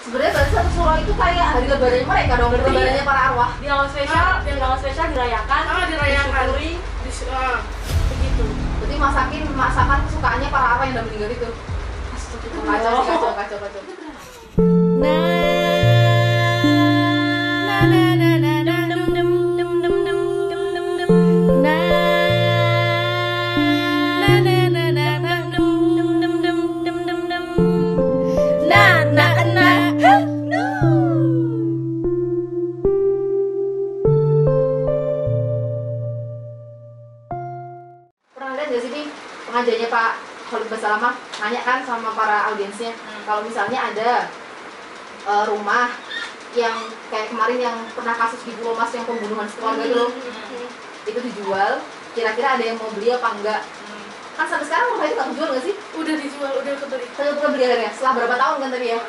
Sebenarnya berarti satu suro itu kayak hari lebarannya mereka dong, lebarannya para arwah. Dianggap spesial, dirayakan, disyukuri, begitu. Berarti masakan kesukaannya para arwah yang udah meninggal itu. Kacau. Pernah lihat nggak sih nih pengajarnya Pak Khalid Basalamah nanya kan sama para audiensnya, kalau misalnya ada rumah yang kayak kemarin yang pernah kasus di Pulau Mas yang pembunuhan sekeluarga itu loh, itu dijual, kira-kira ada yang mau beli apa enggak? Kan sampai sekarang rumah itu nggak dijual nggak sih? Udah dijual, udah kebeli. Kebeli akhirnya setelah berapa tahun kan tadi ya?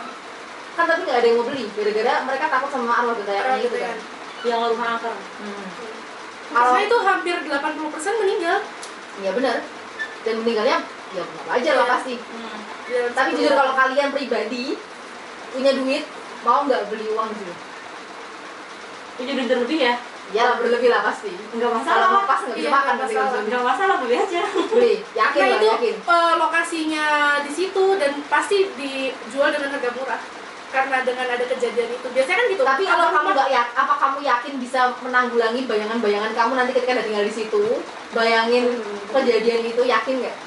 Kan tapi nggak ada yang mau beli, gara-gara mereka takut sama arwah getayangannya gitu kan? Yang rumah angker. Kalau itu hampir 80% meninggal. Iya benar. Dan meninggalnya ya benar aja lah pasti. Tapi jujur kalau kalian pribadi punya duit, mau nggak beli uang juga? Punya duit berlebih ya? Ya berlebih lah pasti. Enggak masalah. Kalau pas nggak bisa makan pasti langsung. Enggak masalah, beli aja. Beli, yakin Nah lah, itu yakin. lokasinya di situ dan pasti dijual dengan harga murah karena dengan ada kejadian itu. Biasanya kan gitu. Tapi kalau apa kamu yakin bisa menanggulangi bayangan-bayangan kamu nanti ketika udah tinggal di situ? Bayangin kejadian itu, yakin nggak?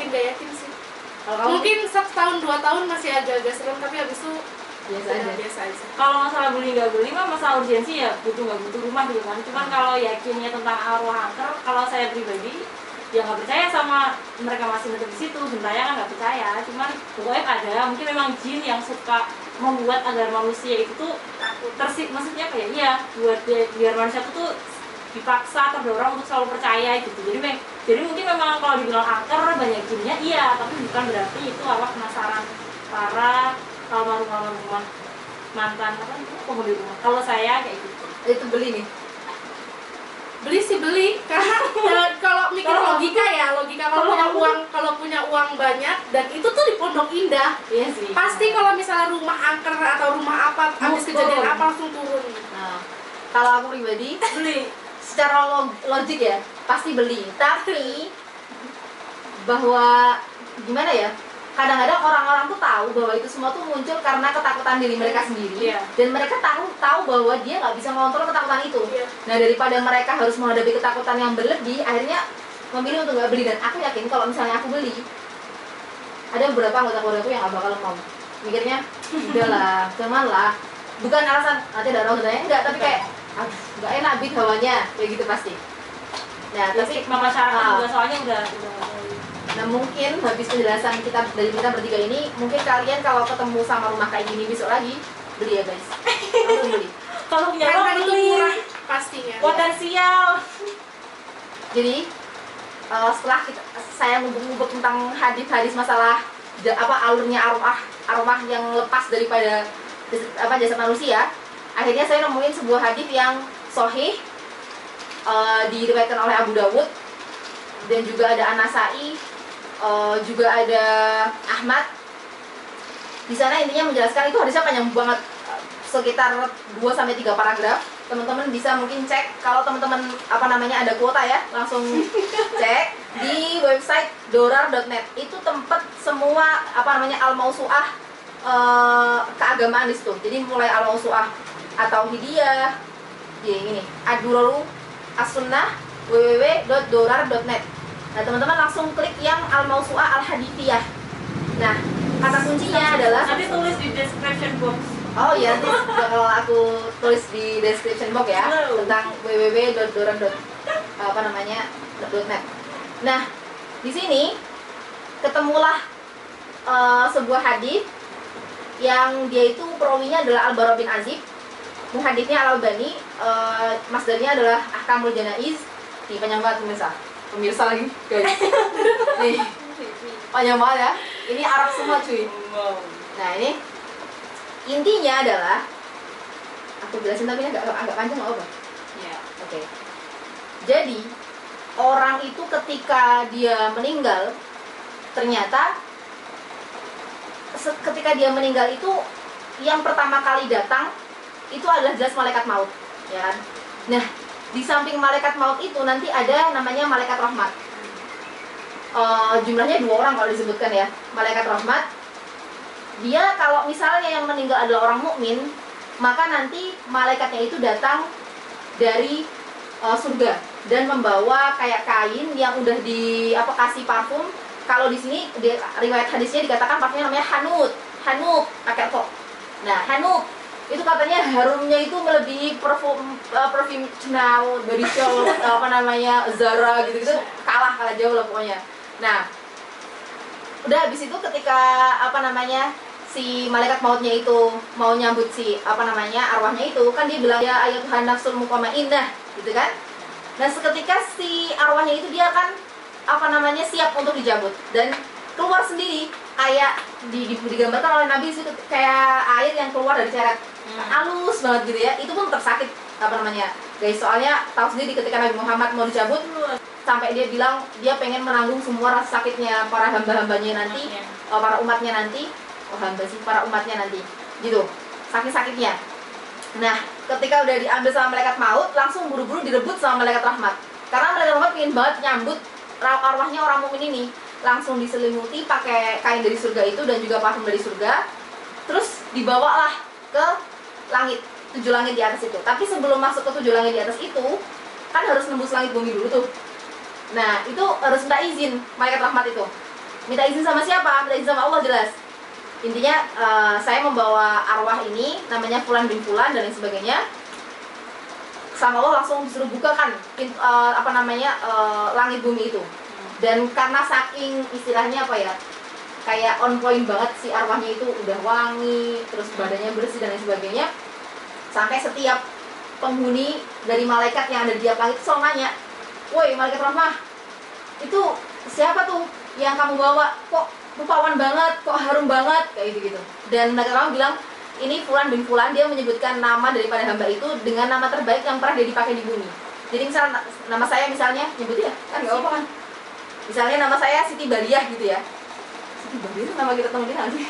yakin gak yakin sih. Kalau kamu Mungkin 1 tahun 2 tahun masih agak-agak serem, tapi habis itu biasa aja. Kalau masalah beli nggak beli mah masalah urgensi ya, butuh nggak butuh rumah gitu kan. Cuman kalau yakinnya tentang arwah angker, kalau saya pribadi ya nggak percaya sama mereka masih tetap di situ. Sebenarnya kan nggak percaya, cuman pokoknya ada mungkin memang jin yang suka membuat agar manusia itu tuh maksudnya apa ya, iya buat biar manusia itu tuh dipaksa, terdorong untuk selalu percaya gitu. Jadi mungkin memang kalau dibilang angker banyak jinnya, iya, tapi bukan berarti itu arwah penasaran para almarhum mantan penghuni rumah. Kalau saya kayak gitu. Itu beli nih. beli sih beli karena kalau mikir logika kalau punya uang banyak dan itu tuh di Pondok Indah. Iya sih. Pasti kalau misalnya rumah angker atau rumah apa habis kejadian apa langsung turun. Nah, kalau aku pribadi beli secara logik ya pasti beli. Tapi bahwa gimana ya? Kadang-kadang orang-orang tuh tahu bahwa itu semua tuh muncul karena ketakutan diri mereka sendiri, dan mereka tahu bahwa dia nggak bisa mengontrol ketakutan itu. Nah, daripada mereka harus menghadapi ketakutan yang berlebih, akhirnya memilih untuk nggak beli. Dan aku yakin kalau misalnya aku beli, ada beberapa anggota keluarga aku yang nggak bakal mau. Mikirnya, udahlah, cuman lah. Bukan alasan nanti ada orang katanya enggak, tapi kayak nggak enak bit hawanya, kayak gitu pasti. Nah, tapi masyarakat juga soalnya udah. Nah, mungkin habis penjelasan kita dari kita bertiga ini, mungkin kalian kalau ketemu sama rumah kayak gini besok lagi beli ya guys. Langsung beli. Kalau punya Karena uang itu beli. murah pastinya. Potensial. Jadi setelah saya ngubek-ngubek tentang hadis-hadis masalah alurnya arwah yang lepas daripada jasad manusia, akhirnya saya nemuin sebuah hadis yang sahih, diriwayatkan oleh Abu Dawud dan juga ada An-Nasai, juga ada Ahmad. Di sana intinya menjelaskan, itu hadisnya panjang banget, sekitar 2-3 paragraf. Teman-teman bisa mungkin cek, kalau teman-teman ada kuota ya, langsung cek di website dorar.net. Itu tempat semua al-mausu'ah keagamaan di situ. Jadi mulai al-mausu'ah atau hidiyah, ini ad-duraru as-sunnah www.dorar.net. Nah, teman-teman langsung klik yang al-mausu'ah al-hadithiyah. Nah, kata kuncinya adalah, nanti tulis di description box. Oh iya, nanti bakal aku tulis di description box ya, tentang www.dorar.net. Nah, di sini ketemulah sebuah hadis yang dia itu perawinya adalah Al-Bara bin Azib, muhaditsnya Al-Albani, masdarnya adalah Ahkamul Janaiz. Nih, panjang banget pemirsa lagi guys. Nih, panjang banget ya. Ini Arab semua cuy. Nah, ini intinya adalah, aku jelasin tapi ini agak panjang, nggak apa? Ya. Oke. Jadi orang itu ketika dia meninggal, ternyata ketika dia meninggal itu yang pertama kali datang itu adalah jelas malaikat maut, ya kan? Nah, di samping malaikat maut itu nanti ada namanya malaikat rahmat. Jumlahnya 2 orang kalau disebutkan ya, malaikat rahmat. Dia kalau misalnya yang meninggal adalah orang mukmin, maka nanti malaikatnya itu datang dari surga dan membawa kayak kain yang udah kasih parfum. Kalau di sini riwayat hadisnya dikatakan parfumnya namanya hanut pakai kok. Nah, hanut itu katanya harumnya itu melebihi parfum Chanel, Body Shop, Zara gitu-gitu, kalah jauh lah pokoknya. Nah, udah habis itu ketika si malaikat mautnya itu mau nyambut si arwahnya itu, kan dia bilang ya ayyatuhan nafsul mutmainnah gitu kan. Nah, seketika si arwahnya itu dia kan siap untuk dijambut dan keluar sendiri kayak digambarkan oleh Nabi itu kayak air yang keluar dari ceret, halus banget gitu ya. Itu pun tersakit guys, soalnya tahu sendiri ketika Nabi Muhammad mau dicabut sampai dia bilang dia pengen menanggung semua rasa sakitnya para hamba-hambanya nanti, para umatnya nanti, para umatnya nanti gitu, sakit-sakitnya. Nah, ketika udah diambil sama malaikat maut, langsung buru-buru direbut sama malaikat rahmat, karena malaikat rahmat pengen banget nyambut arwahnya orang mukmin ini. Langsung diselimuti pakai kain dari surga itu dan juga parfum dari surga, terus dibawalah ke langit, 7 langit di atas itu. Tapi sebelum masuk ke 7 langit di atas itu kan harus nembus langit bumi dulu tuh. Nah, itu harus minta izin malaikat rahmat itu. Minta izin sama siapa? Minta izin sama Allah jelas. Intinya saya membawa arwah ini namanya Fulan bin Fulan dan lain sebagainya. Sama Allah langsung disuruh bukakan langit bumi itu. Dan karena saking istilahnya kayak on point banget si arwahnya itu udah wangi, terus badannya bersih dan lain sebagainya, sampai setiap penghuni dari malaikat yang ada di tiap langit selalu nanya, woi malaikat rahmah, itu siapa tuh yang kamu bawa? Kok rupawan banget, kok harum banget, kayak gitu. Dan malaikat rahmah bilang, ini Fulan bin Fulan, dia menyebutkan nama daripada hamba itu dengan nama terbaik yang pernah dia dipakai di bumi. Jadi misal nama saya misalnya, nyebut ya, kan nggak apa-apa kan? Misalnya nama saya Siti Badiah gitu ya. Siti Badiah itu nama kita temenin nanti.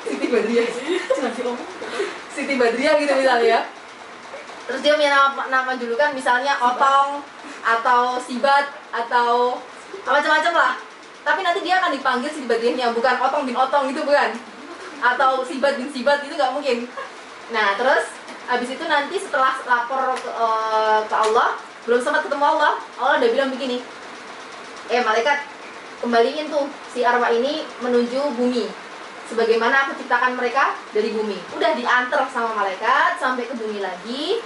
Siti Badiah. Siti Badriah gitu misalnya ya. Terus dia punya nama julukan misalnya Otong atau Sibat atau macam-macam lah. Tapi nanti dia akan dipanggil Siti Badriahnya, bukan Otong bin Otong gitu, bukan. Atau Sibat bin Sibat, itu nggak mungkin. Nah, terus habis itu nanti setelah lapor ke Allah, belum sempat ketemu Allah udah bilang begini, malaikat, kembaliin tuh si arwah ini menuju bumi sebagaimana aku ciptakan mereka dari bumi. Udah diantar sama malaikat sampai ke bumi lagi.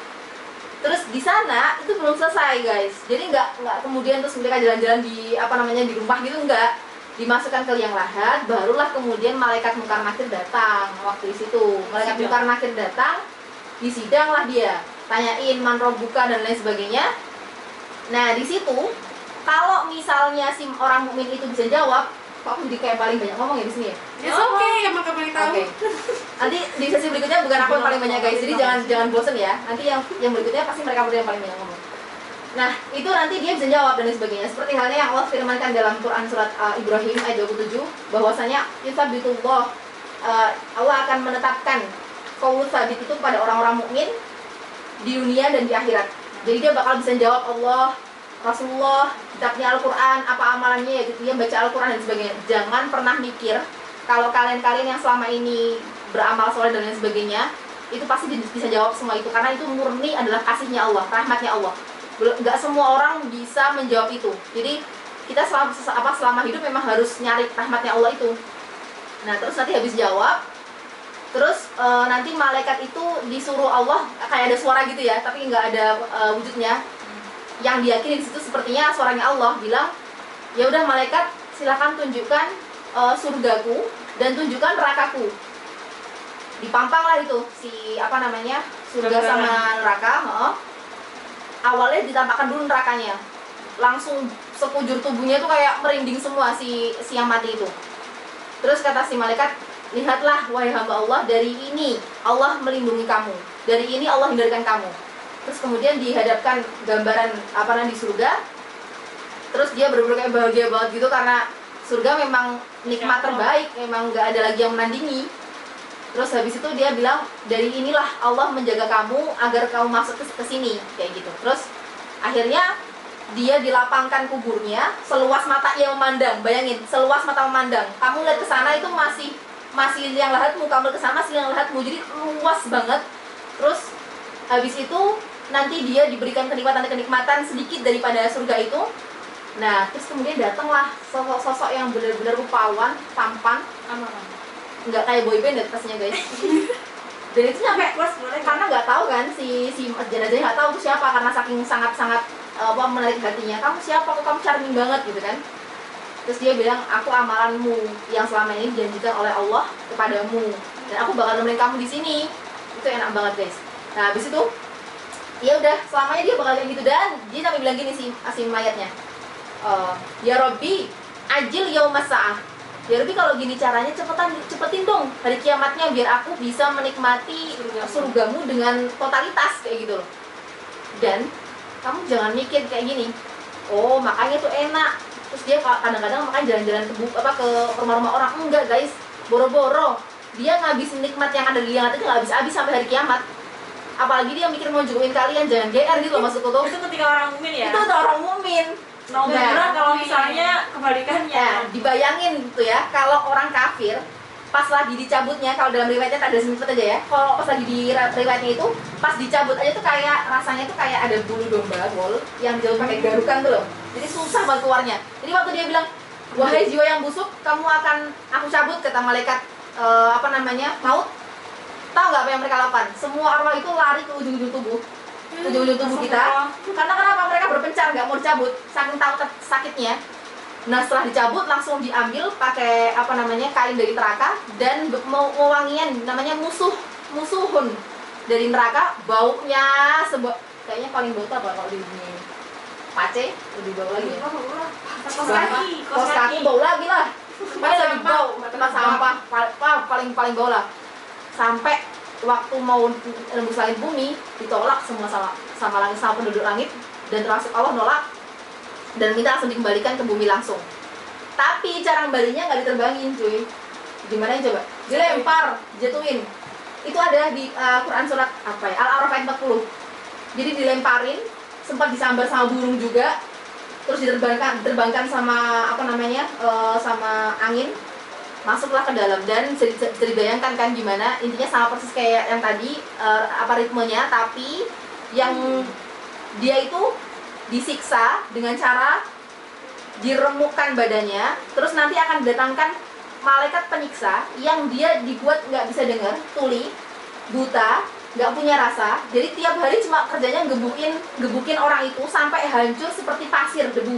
Terus di sana itu belum selesai guys, jadi nggak kemudian terus mereka jalan-jalan di di rumah gitu, enggak. Dimasukkan ke liang lahat, barulah kemudian malaikat Munkar Nakir datang. Waktu di situ malaikat Munkar Nakir datang, disidang lah dia, tanyain man robbuka dan lain sebagainya. Nah, di situ kalau misalnya si orang mukmin itu bisa jawab, kok aku jadi kayak paling banyak ngomong ya di sini ya? It's okay, emang paling tahu. Okay. Nanti di sesi berikutnya bukan aku yang paling banyak guys, jadi jangan bosen ya. Nanti yang berikutnya pasti mereka berdua yang paling banyak ngomong. Nah, itu nanti dia bisa jawab dan lain sebagainya. Seperti halnya yang Allah firmankan dalam Quran surat Ibrahim ayat 27, bahwasanya yutsabitullah, Allah akan menetapkan qaul tsabit itu pada orang-orang mukmin di dunia dan di akhirat. Jadi dia bakal bisa jawab Allah, Rasulullah, kitabnya Al-Quran, apa amalannya ya gitu ya, baca Al-Quran dan sebagainya. Jangan pernah mikir kalau kalian yang selama ini beramal soleh dan lain sebagainya, itu pasti bisa jawab semua itu, karena itu murni adalah kasihnya Allah, rahmatnya Allah. Nggak semua orang bisa menjawab itu. Jadi kita selama hidup memang harus nyari rahmatnya Allah itu. Nah, terus nanti habis jawab, terus nanti malaikat itu disuruh Allah, kayak ada suara gitu ya, tapi nggak ada wujudnya. Yang diyakini di situ sepertinya suaranya Allah bilang, ya udah malaikat silakan tunjukkan surgaku dan tunjukkan nerakaku. Dipampanglah itu si surga sama neraka. Awalnya ditampakkan dulu nerakanya, langsung sekujur tubuhnya tuh kayak merinding semua si yang mati itu. Terus kata si malaikat, lihatlah wahai hamba Allah, dari ini Allah melindungi kamu, dari ini Allah hindarkan kamu. Terus kemudian dihadapkan gambaran di surga. Terus dia bener-bener kayak bahagia banget gitu karena surga memang nikmat terbaik, memang nggak ada lagi yang menandingi. Terus habis itu dia bilang, dari inilah Allah menjaga kamu agar kamu masuk ke sini, kayak gitu. Terus akhirnya dia dilapangkan kuburnya seluas mata ia memandang. Bayangin, seluas mata memandang. Kamu lihat ke sana itu masih liang lahatmu, kamu ke sana masih liang lahatmu. Jadi luas banget. Terus habis itu nanti dia diberikan kenikmatan sedikit daripada surga itu. Nah, terus kemudian datanglah sosok yang benar-benar rupawan, tampan, nggak kayak boyband ya tasnya guys. Dan itu nyampe karena nggak tahu kan si jenazahnya nggak tahu itu siapa, karena saking sangat menarik hatinya. Kamu siapa? Kok kamu charming banget gitu kan? Terus dia bilang, aku amalanmu yang selama ini dijanjikan oleh Allah kepadamu, dan aku bakal nemenin kamu di sini. Itu enak banget guys. Nah, habis itu ya udah selamanya dia bakal kayak gitu. Dan dia sampai bilang gini si mayatnya, ya Robbi ajil yaumas sa'ah. Ya Robbi, kalau gini caranya cepetin dong hari kiamatnya biar aku bisa menikmati surgamu dengan totalitas kayak gitu loh. Dan kamu jangan mikir kayak gini, oh makanya tuh enak. Terus dia kadang-kadang makanya jalan-jalan ke rumah-rumah orang. Enggak guys, boro-boro dia ngabisin nikmat yang ada di liang itu nggak habis-habis sampai hari kiamat. Apalagi dia mikir mau jukuin kalian, jangan GR gitu loh maksudku tuh. Itu ketika orang mukmin ya. Itu udah orang mukmin. Nah, kalau misalnya kebalikannya. Ya, dibayangin gitu ya, kalau orang kafir pas lagi dicabutnya, kalau dalam riwayatnya ada snippet aja ya. Kalau pas lagi di riwayatnya itu, pas dicabut aja tuh kayak rasanya tuh kayak ada bulu domba wol yang dijabut pakai garukan tuh loh. Jadi susah banget keluarnya. Jadi waktu dia bilang, wahai jiwa yang busuk, kamu akan aku cabut, kata malaikat maut. Tahu nggak apa yang mereka lakukan? Semua arwah itu lari ke ujung-ujung tubuh kita. Karena kenapa? Mereka berpencar, nggak mau dicabut, saking takut sakitnya. Nah, setelah dicabut langsung diambil pakai kain dari neraka, dan mau wangian namanya musuhun dari neraka. Baunya kayaknya paling bau apa kalau di dunia ini? Pace lebih bau lagi ya. Kos kaki bau lagi lah. Masa lebih bau tempat sampah paling bau lah. Sampai waktu mau nembus langit bumi ditolak semua sama penduduk langit, dan termasuk Allah nolak dan minta langsung dikembalikan ke bumi langsung. Tapi cara kembalinya nggak diterbangin cuy. Gimana coba? Dilempar, jatuhin. Itu ada di Quran surat Al-A'raf ayat 40. Jadi dilemparin, sempat disambar sama burung juga, terus diterbangkan sama sama angin, masuklah ke dalam. Dan bisa dibayangkan kan gimana, intinya sama persis kayak yang tadi ritmenya, tapi yang dia itu disiksa dengan cara diremukkan badannya, terus nanti akan didatangkan malaikat penyiksa yang dia dibuat nggak bisa dengar, tuli, buta, nggak punya rasa. Jadi tiap hari cuma kerjanya gebukin orang itu sampai hancur seperti pasir, debu.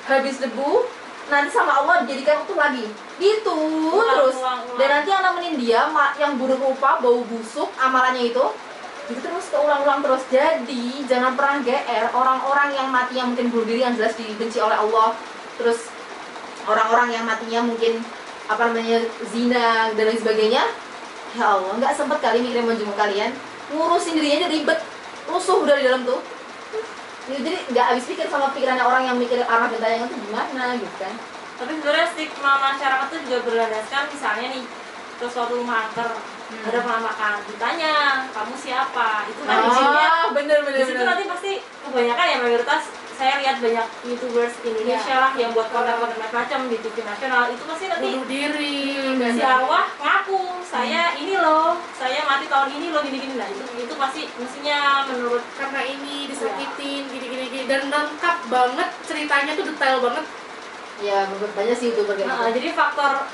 Habis debu, nanti sama Allah dijadikan utuh lagi. Gitu terus. Dan nanti yang nemenin dia yang buruk rupa, bau busuk, amalannya itu terus keulang-ulang terus. Jadi jangan pernah GR orang-orang yang mati yang mungkin bunuh diri yang jelas dibenci oleh Allah. Terus orang-orang yang matinya mungkin zina dan lain sebagainya. Ya Allah, nggak sempet kali mikirin menjenguk kalian, ngurusin dirinya aja ribet, rusuh udah di dalam tuh. Jadi nggak habis pikir sama pikirannya orang yang mikir arah gentayangan itu gimana gitu kan. Tapi sebenarnya stigma masyarakat tuh juga berlandaskan, misalnya nih ke suatu rumah angker, ada penampakan, ditanya kamu siapa, itu kan izinnya. Bener. Di situ nanti pasti kebanyakan ya, mayoritas saya lihat banyak YouTubers Indonesia lah yang buat konten-konten macam di TV nasional, itu pasti nanti bunuh diri. Si arwah ngaku, saya ini loh, saya mati tahun ini loh, gini-gini. Nah itu pasti mestinya menurut, karena ini disakitin, gini-gini, dan lengkap banget ceritanya tuh, detail banget. Ya, banyak sih YouTuber kayak gitu. Jadi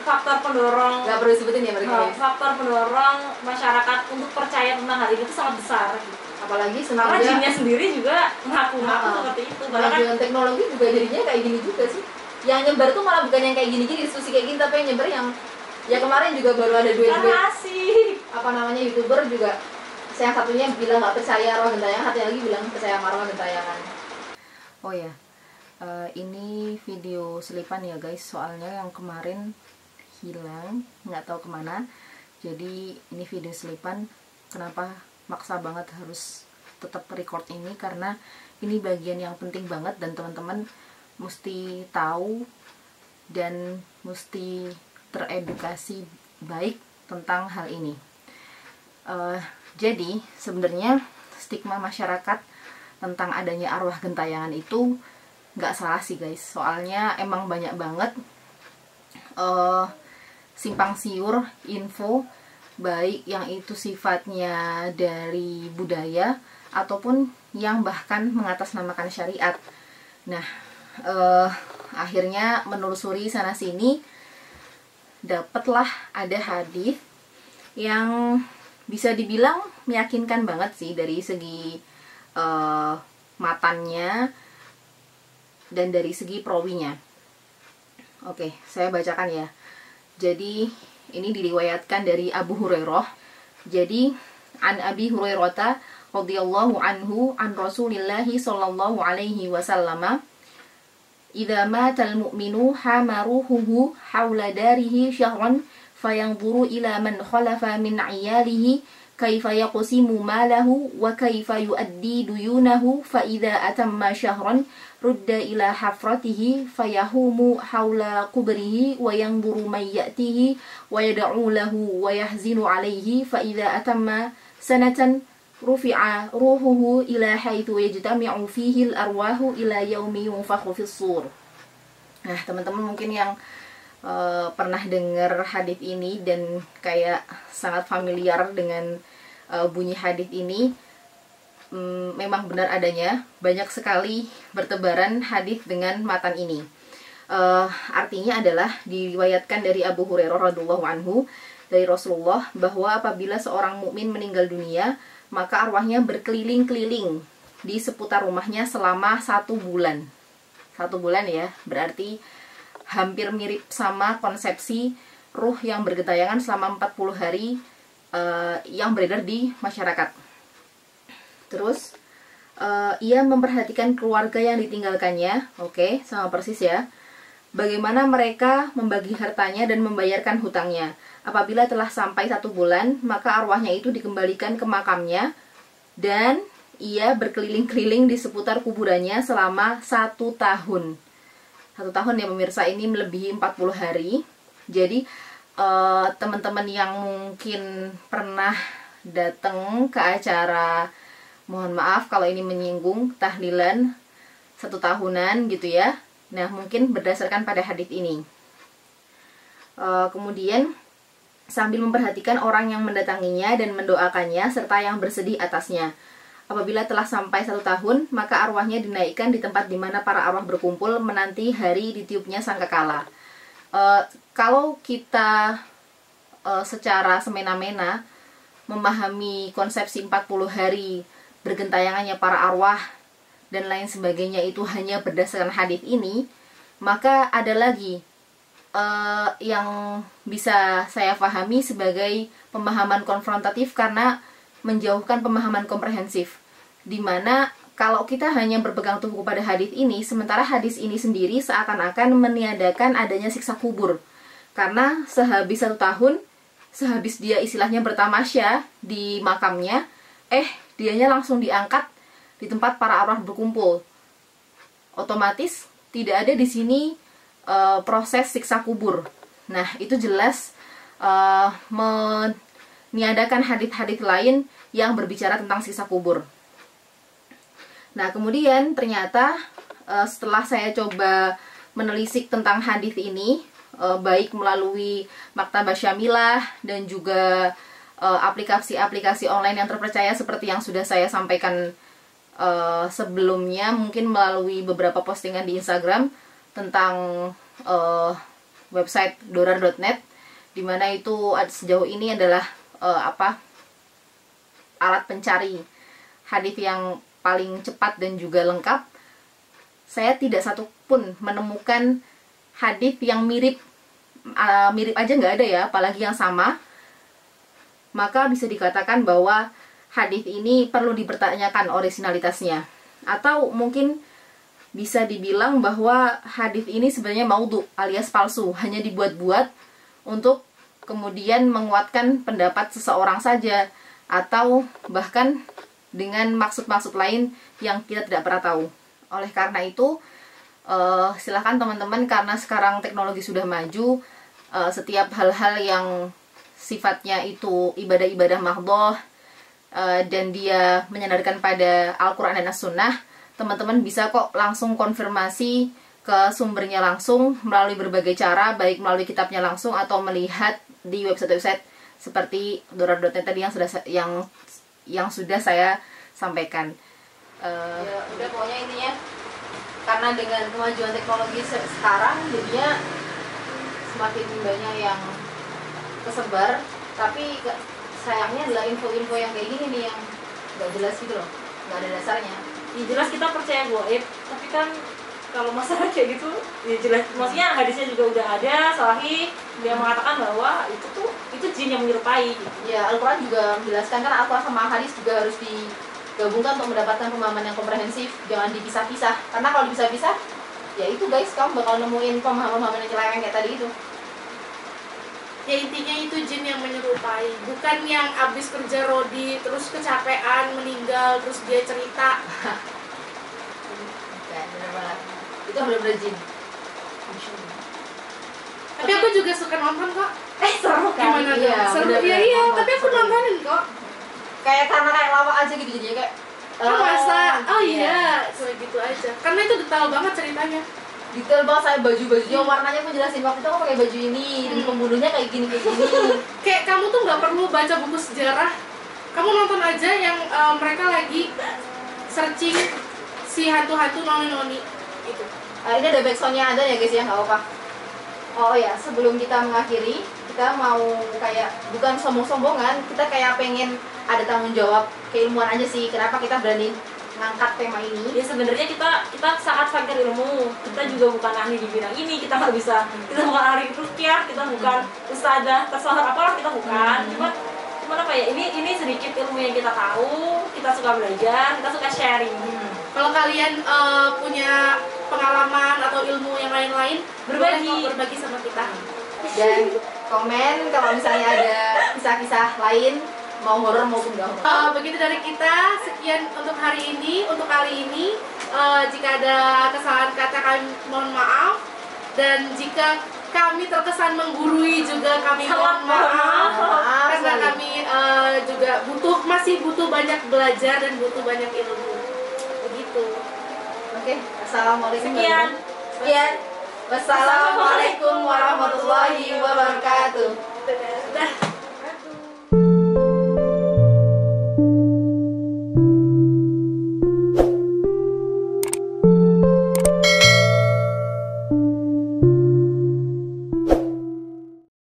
faktor pendorong, nggak perlu disebutin ya mereka. Faktor pendorong masyarakat untuk percaya tentang hal ini itu sangat besar gitu. Apalagi karena jinnya sendiri juga ngaku-ngaku seperti itu. Bahkan dengan teknologi juga jadinya kayak gini juga sih. Yang nyebar tuh malah bukan yang kayak gini-gini, diskusi kayak gini, tapi yang nyebar yang ya kemarin juga baru ada dua YouTuber juga. Yang satunya bilang nggak percaya arwah gentayangan, satu lagi bilang percaya arwah gentayangan. Oh ya, ini video selipan ya guys, soalnya yang kemarin hilang, nggak tahu kemana. Jadi ini video selipan. Kenapa maksa banget harus tetap record ini, karena ini bagian yang penting banget dan teman-teman mesti tahu dan mesti teredukasi baik tentang hal ini. Jadi sebenarnya stigma masyarakat tentang adanya arwah gentayangan itu nggak salah sih guys, soalnya emang banyak banget simpang siur info, baik yang itu sifatnya dari budaya ataupun yang bahkan mengatasnamakan syariat. Nah, akhirnya menelusuri sana sini, dapatlah ada hadis yang bisa dibilang meyakinkan banget sih dari segi matannya dan dari segi perawinya. Oke, saya bacakan ya. Jadi ini diriwayatkan dari Abu Hurairah. Jadi an Abi Hurairah radhiyallahu anhu an Rasulillahi sallallahu alaihi wasallam, idza matal mu'minu hamaruhu hawla darihi syahran fayanzuru ila man khalafa min 'iyalihi kaifa yaqsimu malahu wa kaifa yuaddi duyunahu fa idza atamma syahran rudda ila hafratihi fayahumu hawla qubrihi wa yanzuru man ya'tihi wa yad'u lahu wa yahzinu 'alayhi fa idza atamma sanatan rufi'a ruhuhu ila haitsu yajtami'u fihi al-arwahu ila yaumi yunfakhu fis-sur. Nah, teman-teman mungkin yang pernah dengar hadis ini dan kayak sangat familiar dengan bunyi hadis ini, memang benar adanya, banyak sekali bertebaran hadis dengan matan ini. Artinya adalah diriwayatkan dari Abu Hurairah radhiyallahu anhu dari Rasulullah bahwa apabila seorang mukmin meninggal dunia, maka arwahnya berkeliling-keliling di seputar rumahnya selama 1 bulan. 1 bulan ya, berarti hampir mirip sama konsepsi ruh yang bergentayangan selama 40 hari yang beredar di masyarakat. Terus ia memperhatikan keluarga yang ditinggalkannya, oke, sama persis ya. Bagaimana mereka membagi hartanya dan membayarkan hutangnya. Apabila telah sampai 1 bulan, maka arwahnya itu dikembalikan ke makamnya dan ia berkeliling-keliling di seputar kuburannya selama 1 tahun. 1 tahun ya pemirsa, ini melebihi 40 hari. Jadi teman-teman yang mungkin pernah datang ke acara, mohon maaf kalau ini menyinggung, tahlilan 1 tahunan gitu ya. Nah, mungkin berdasarkan pada hadis ini. Kemudian sambil memperhatikan orang yang mendatanginya dan mendoakannya serta yang bersedih atasnya. Apabila telah sampai 1 tahun, maka arwahnya dinaikkan di tempat di mana para arwah berkumpul menanti hari ditiupnya sangkakala. Kalau kita secara semena-mena memahami konsepsi 40 hari bergentayangannya para arwah dan lain sebagainya itu hanya berdasarkan hadis ini, maka ada lagi yang bisa saya pahami sebagai pemahaman konfrontatif karena menjauhkan pemahaman komprehensif, dimana kalau kita hanya berpegang teguh pada hadis ini, sementara hadis ini sendiri seakan-akan meniadakan adanya siksa kubur, karena sehabis 1 tahun, sehabis dia istilahnya bertamasya di makamnya, dianya langsung diangkat di tempat para arwah berkumpul. Otomatis tidak ada di sini proses siksa kubur. Nah, itu jelas meniadakan hadits-hadits lain yang berbicara tentang siksa kubur. Nah, kemudian ternyata setelah saya coba menelisik tentang hadits ini, baik melalui Maktabah Syamilah dan juga aplikasi-aplikasi online yang terpercaya seperti yang sudah saya sampaikan sebelumnya, mungkin melalui beberapa postingan di Instagram tentang website dorar.net, dimana itu sejauh ini adalah alat pencari hadis yang paling cepat dan juga lengkap. Saya tidak satupun menemukan hadis yang mirip aja nggak ada ya, apalagi yang sama. Maka bisa dikatakan bahwa hadis ini perlu dipertanyakan orisinalitasnya, atau mungkin bisa dibilang bahwa hadis ini sebenarnya maudhu alias palsu, hanya dibuat-buat untuk kemudian menguatkan pendapat seseorang saja, atau bahkan dengan maksud-maksud lain yang kita tidak pernah tahu. Oleh karena itu, silahkan teman-teman, karena sekarang teknologi sudah maju, setiap hal-hal yang sifatnya itu ibadah-ibadah mahdhah dan dia menyandarkan pada Al-Quran dan As-Sunnah, teman-teman bisa kok langsung konfirmasi ke sumbernya langsung melalui berbagai cara, baik melalui kitabnya langsung atau melihat di website-website seperti Dora.net tadi yang sudah saya sampaikan. Ya udah, pokoknya intinya karena dengan kemajuan teknologi sekarang jadinya semakin banyak yang kesebar, tapi sayangnya adalah info-info yang kayak gini nih yang nggak jelas gitu loh, nggak ada dasarnya. Ya jelas kita percaya gaib, tapi kan kalau masalah kayak gitu ya jelas, maksudnya hadisnya juga udah ada sahih, dia mengatakan bahwa itu jin yang menyerupai gitu. Ya Al-Quran juga menjelaskan kan, Al-Quran sama hadis juga harus digabungkan untuk mendapatkan pemahaman yang komprehensif, jangan dipisah-pisah, karena kalau dipisah-pisah ya itu guys, kamu bakal nemuin pemahaman-pemahaman yang celeweng kayak tadi itu. Ya intinya itu jin yang menyerupai, bukan yang abis kerja rodi terus kecapean meninggal terus dia cerita. Oke, bener banget, itu bener-bener jin. Tapi aku juga suka nonton kok. Seru kan? Gimana Iya, dong? Seru. bener-bener Iya, nonton. tapi aku nontonin kok. Karena kayak lawak aja gitu, jadinya kayak Masa? Oh iya, kayak gitu aja. Karena itu detail banget ceritanya. detail banget, saya baju-bajunya warnanya pun jelasin, waktu itu aku pakai baju ini dan pembunuhnya kayak gini. Kayak kamu tuh nggak perlu baca buku sejarah, kamu nonton aja yang mereka lagi searching si hantu-hantu noni-noni itu. Ini ada backsoundnya ada ya guys ya, nggak apa-apa. Oh ya, sebelum kita mengakhiri, kita mau kayak bukan sombong-sombongan, kita kayak pengen ada tanggung jawab keilmuan aja sih. Kenapa kita berani ngangkat tema ini? Ya sebenarnya kita sangat fakir ilmu, kita juga bukan ahli di bidang ini, kita nggak bisa, kita bukan ahli ruqyah, kita bukan ustazah tersohor apalah, kita bukan. Cuman apa ya, ini sedikit ilmu yang kita tahu, kita suka belajar, kita suka sharing. Kalau kalian punya pengalaman atau ilmu yang lain-lain, boleh kok berbagi sama kita. Dan komen kalau misalnya ada kisah-kisah lain, mau horor maupun nggak horor. Begitu dari kita, sekian untuk hari ini, untuk kali ini. Jika ada kesalahan kata kami mohon maaf, dan jika kami terkesan menggurui juga kami mohon maaf, karena kami juga masih butuh banyak belajar dan butuh banyak ilmu. Begitu. Oke, assalamualaikum. Sekian. Wassalamualaikum warahmatullahi wabarakatuh.